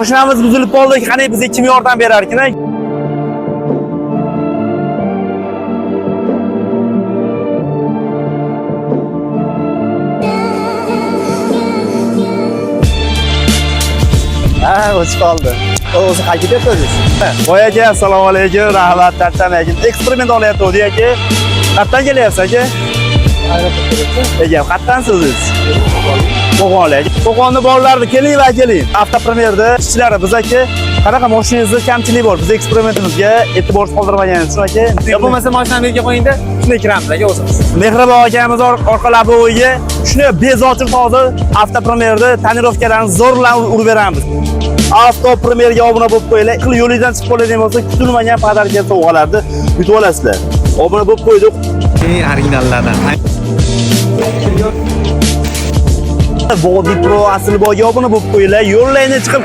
Mashinamiz buzilib qoldi. Qani bizga kim yordam berar ekan? O'ch qoldi. O'zi qayerga o'tdingiz? Voy aka, assalomu alaykum. Rahmat, tartamagan. Eksperiment olayotgandik aka. Qayerdan kelyapsiz aka? Aka, qayerdansiz o'zingiz? Qo'qonlik. Qo'qonni bolalarni keling va keling. Avtopremyerda ishchilari biz aka, qanaqa mashinangizda kamchilik bor? Biz eksperimentimizga e'tiborsiz qoldirmaganmiz, shu aka. Yo bo'lmasa mashinani yerga qo'yingda, shunday kiramiz aka o'zimiz. Mehribon akamiz orqalab o'yiga shuni bezochir hozir avtopremyerda tonirovkalarni zo'r bilan urib beramiz. Avtopremyerga obuna bo'lib qo'yinglar. Yo'lingizdan chiqib qoladigan bo'lsa, kutilmagan podarka sovg'alarni yutib olasizlar. Obuna bo'lib qo'ydik. Eng originallardan. Body Pro asl boyga obuna bo'lib qo'yinglar. Yo'llayni chiqib